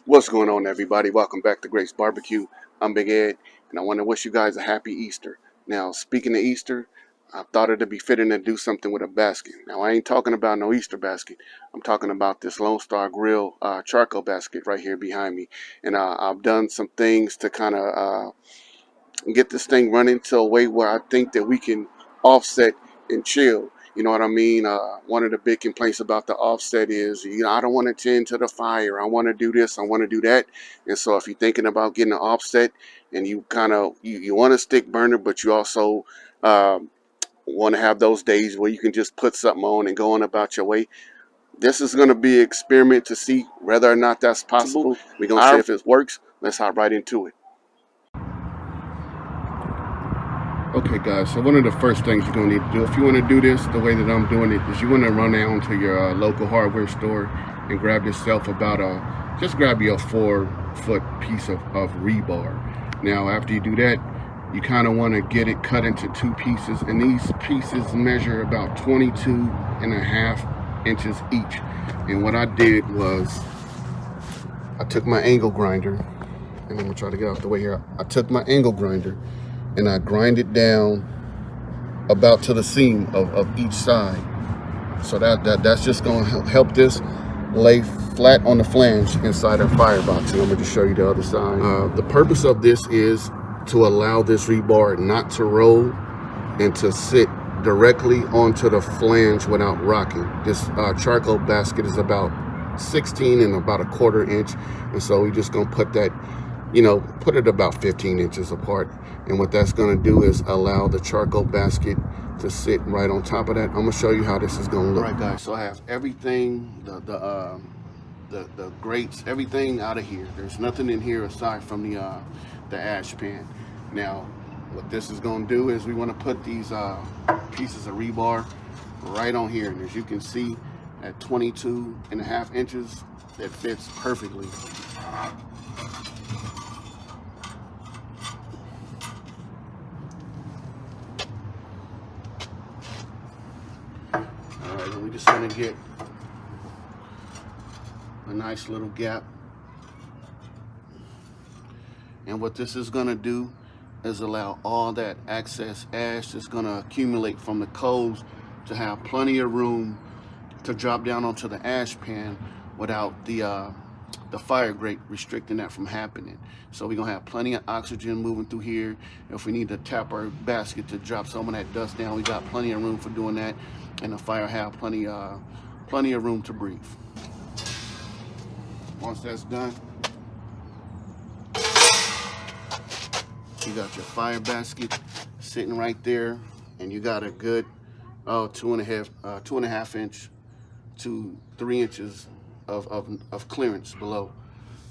What's going on, everybody? Welcome back to Grace Barbecue. I'm Big Ed, and I want to wish you guys a happy Easter. Now, speaking of Easter, I thought it'd be fitting to do something with a basket. Now, I ain't talking about no Easter basket. I'm talking about this Lone Star Grill charcoal basket right here behind me. And I've done some things to kind of get this thing running to a way where I think that we can offset and chill. You know what I mean? One of the big complaints about the offset is, I don't want to tend to the fire. I want to do this. I want to do that. And so if you're thinking about getting an offset and you kind of, you want a stick burner, but you also want to have those days where you can just put something on and go on about your way. This is going to be an experiment to see whether or not that's possible. We're going to see if it works. Let's hop right into it. Okay, guys, so one of the first things you're going to need to do, if you want to do this the way that I'm doing it, is you want to run down to your local hardware store and grab yourself just grab you a 4-foot piece of rebar. Now, after you do that, you kind of want to get it cut into 2 pieces, and these pieces measure about 22.5 inches each. And what I did was I took my angle grinder, and I'm going to try to get out the way here. I took my angle grinder and I grind it down about to the seam of each side. So that's just going to help this lay flat on the flange inside our firebox. And I'm going to show you the other side. The purpose of this is to allow this rebar not to roll and to sit directly onto the flange without rocking. This charcoal basket is about 16 and about 1/4 inch. And so we're just going to put that, put it about 15 inches apart. And what that's going to do is allow the charcoal basket to sit right on top of that. I'm going to show you how this is going to look. All right, guys, so I have everything, the grates, everything out of here. There's nothing in here aside from the ash pan. Now, what this is going to do is we want to put these pieces of rebar right on here. And as you can see, at 22.5 inches, it fits perfectly. Alright, and we just want to get a nice little gap. And what this is going to do is allow all that excess ash that's going to accumulate from the coals to have plenty of room to drop down onto the ash pan without the fire grate restricting that from happening. So we're gonna have plenty of oxygen moving through here. If we need to tap our basket to drop some of that dust down, we got plenty of room for doing that, and the fire have plenty of room to breathe. Once that's done, you got your fire basket sitting right there, and you got a good 2.5 inch to 3 inches of clearance below.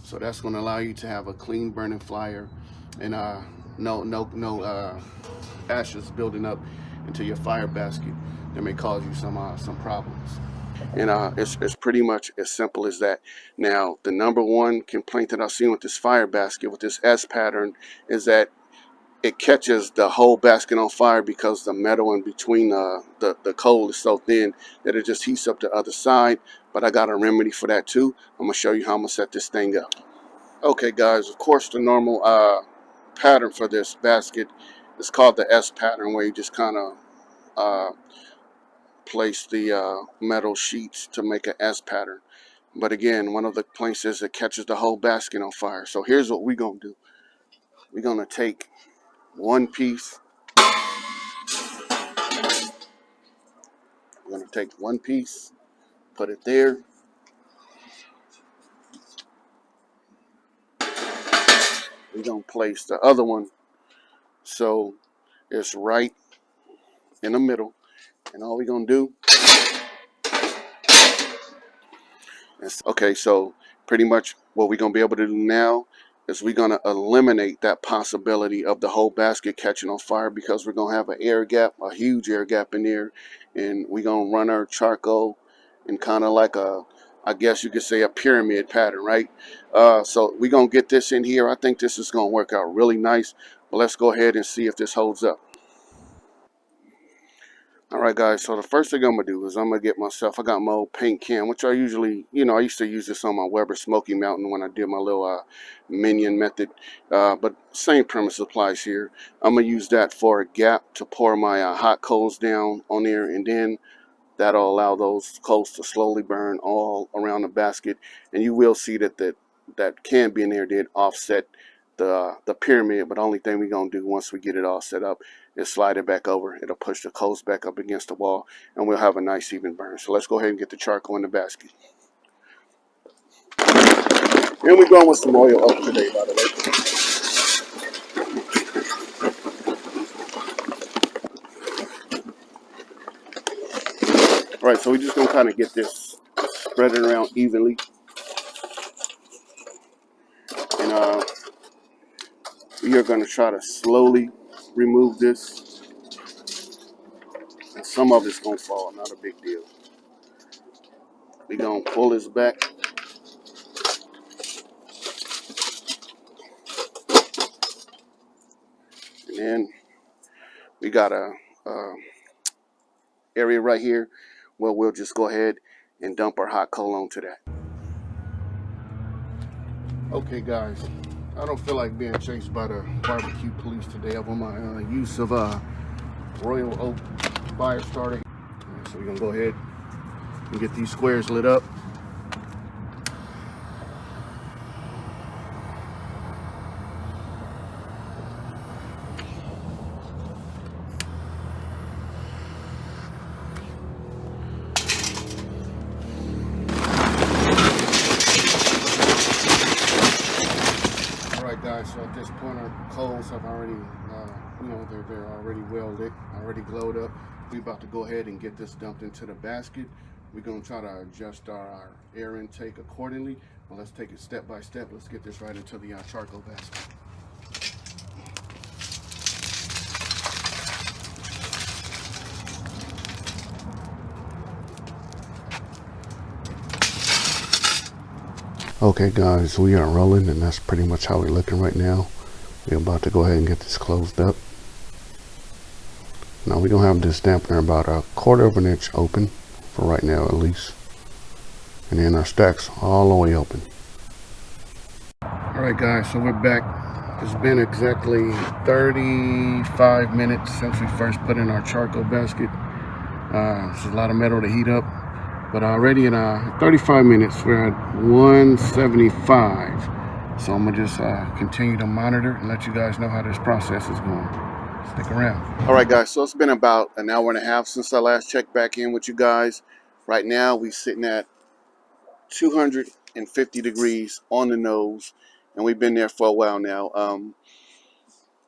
So that's going to allow you to have a clean burning fire, and no ashes building up into your fire basket that may cause you some problems. And it's pretty much as simple as that. Now, the number one complaint that I've seen with this fire basket, with this S pattern, is that it catches the whole basket on fire because the metal in between the coal is so thin that it just heats up the other side. But I got a remedy for that too. I'm gonna show you how I'm gonna set this thing up. Okay, guys, of course the normal pattern for this basket is called the S pattern, where you just kind of place the metal sheets to make an S pattern. But again, one of the complaints is it catches the whole basket on fire. So here's what we're gonna do. We're gonna take one piece. We're going to take one piece, put it there. We're going to place the other one so it's right in the middle. And all we're going to do is, okay, so pretty much what we're going to be able to do now is we're going to eliminate that possibility of the whole basket catching on fire, because we're going to have an air gap, a huge air gap in there, and we're going to run our charcoal in kind of like I guess you could say a pyramid pattern, right? So we're going to get this in here. I think this is going to work out really nice, but let's go ahead and see if this holds up. All right, guys, so the first thing I'm going to do is I'm going to get myself, I got my old paint can, which I usually, I used to use this on my Weber Smoky Mountain when I did my little minion method, but same premise applies here. I'm going to use that for a gap to pour my hot coals down on there, and then that'll allow those coals to slowly burn all around the basket, and you will see that that can be in there did offset the pyramid. But the only thing we're gonna do once we get it all set up is slide it back over. It'll push the coals back up against the wall, and we'll have a nice even burn. So let's go ahead and get the charcoal in the basket. And we're going with some oil up today, by the way. All right, so we're just gonna kind of get this spread it around evenly, and we are gonna try to slowly remove this. And some of it's gonna fall, not a big deal. We're gonna pull this back. And then we got a area right here where we'll just go ahead and dump our hot coal onto that. Okay, guys, I don't feel like being chased by the barbecue police today over my use of Royal Oak fire starter. So we're gonna go ahead and get these squares lit up. Guys, so at this point our coals have already, they're already well lit, already glowed up. We're about to go ahead and get this dumped into the basket. We're going to try to adjust our air intake accordingly. Well, let's take it step by step. Let's get this right into the charcoal basket. Okay guys, we are rolling, and that's pretty much how we're looking right now. We're about to go ahead and get this closed up. Now we're gonna have this dampener about 1/4 of an inch open for right now at least. And then our stacks all the way open. Alright guys, so we're back. It's been exactly 35 minutes since we first put in our charcoal basket. There's a lot of metal to heat up. But already in 35 minutes, we're at 175. So I'm gonna just continue to monitor and let you guys know how this process is going. Stick around. All right, guys, so it's been about an hour and a half since I last checked back in with you guys. Right now, we're sitting at 250 degrees on the nose, and we've been there for a while now.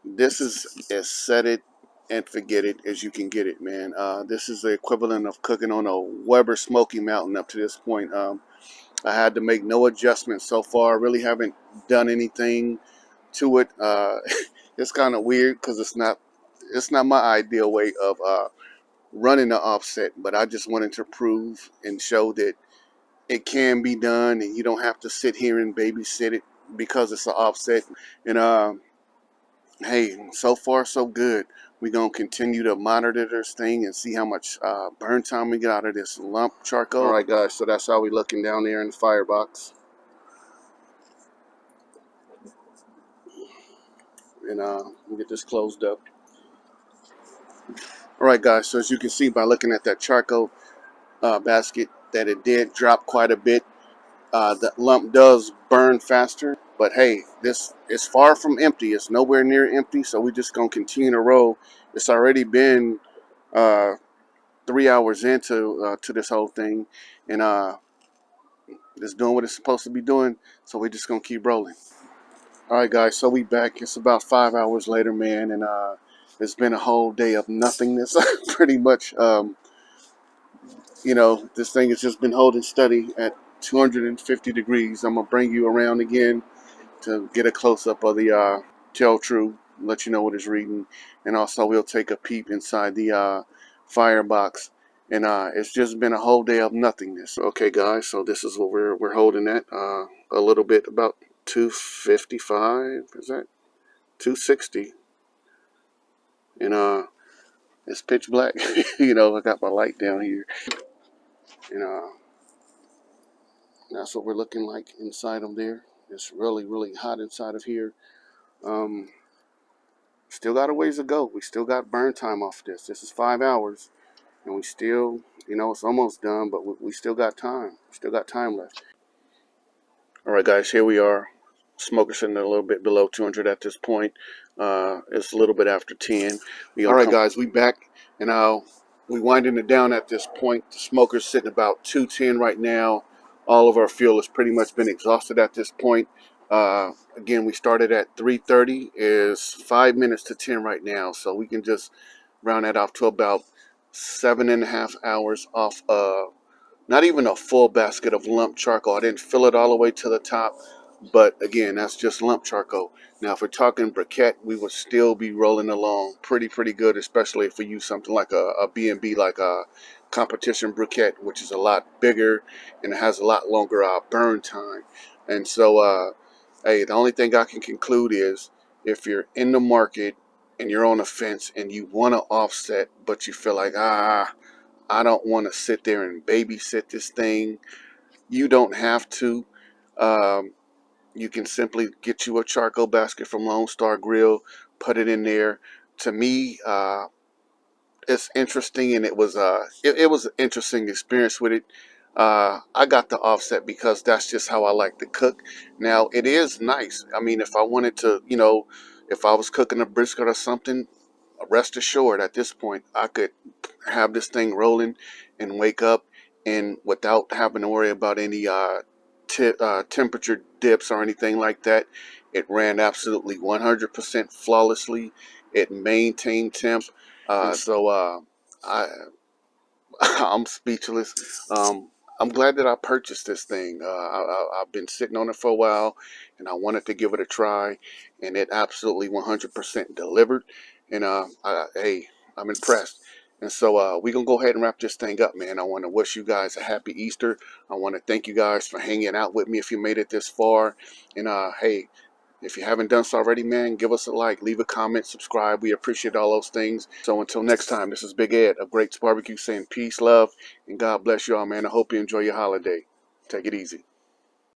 This is as set it and forget it as you can get it, man. This is the equivalent of cooking on a Weber Smoky Mountain up to this point. I had to make no adjustments so far. Really haven't done anything to it. It's kind of weird because it's not my ideal way of running the offset, but I just wanted to prove and show that it can be done, and you don't have to sit here and babysit it because it's an offset. And hey, so far so good. We're going to continue to monitor this thing and see how much burn time we get out of this lump charcoal. All right, guys, so that's how we're looking down there in the firebox. And we'll get this closed up. All right, guys, so as you can see by looking at that charcoal basket that it did drop quite a bit. The lump does burn faster, but hey, this is far from empty. It's nowhere near empty, so we're just going to continue to roll. It's already been 3 hours into to this whole thing, and it's doing what it's supposed to be doing, so we're just going to keep rolling. All right, guys, so we back. It's about 5 hours later, man, and it's been a whole day of nothingness, pretty much. This thing has just been holding steady at 250 degrees. I'm going to bring you around again to get a close-up of the Tell True, let you know what it's reading. And also we'll take a peep inside the firebox. And it's just been a whole day of nothingness. Okay, guys, so this is what we're holding at. A little bit, about 255, is that? 260. And It's pitch black. You know, I got my light down here. And that's what we're looking like inside of there. It's really, really hot inside of here. Um, Still got a ways to go. We still got burn time off this. This is 5 hours. And we still, you know, it's almost done, but we still got time. Still got time left. All right, guys, here we are. Smoker sitting a little bit below 200 at this point. It's a little bit after 10. All right, guys, we back, and we winding it down at this point. The smoker's sitting about 210 right now. All of our fuel has pretty much been exhausted at this point. Again, we started at 3:30. Is 5 minutes to 10 right now, so we can just round that off to about 7.5 hours off not even a full basket of lump charcoal. I didn't fill it all the way to the top, but again, that's just lump charcoal. Now, if we're talking briquette, we would still be rolling along pretty good, especially if we use something like a B&B, like a competition briquette, which is a lot bigger and it has a lot longer burn time. And so, hey, the only thing I can conclude is if you're in the market and you're on the fence and you want to offset, but you feel like, I don't want to sit there and babysit this thing. You don't have to. Um, you can simply get you a charcoal basket from Lone Star Grill, put it in there. To me, it's interesting, and it was an interesting experience with it. I got the offset because that's just how I like to cook. Now, it is nice. I mean, if I wanted to, you know, if I was cooking a brisket or something, rest assured at this point I could have this thing rolling and wake up and without having to worry about any temperature dips or anything like that. It ran absolutely 100% flawlessly. It maintained temps. I I'm speechless. I'm glad that I purchased this thing. I've been sitting on it for a while, and I wanted to give it a try, and it absolutely 100% delivered. And hey, I'm impressed. And so we're going to go ahead and wrap this thing up, man. I want to wish you guys a happy Easter. I want to thank you guys for hanging out with me if you made it this far. And hey, if you haven't done so already, man, give us a like, leave a comment, subscribe. We appreciate all those things. So until next time, this is Big Ed of Greats Barbecue saying peace, love, and God bless you all, man. I hope you enjoy your holiday. Take it easy.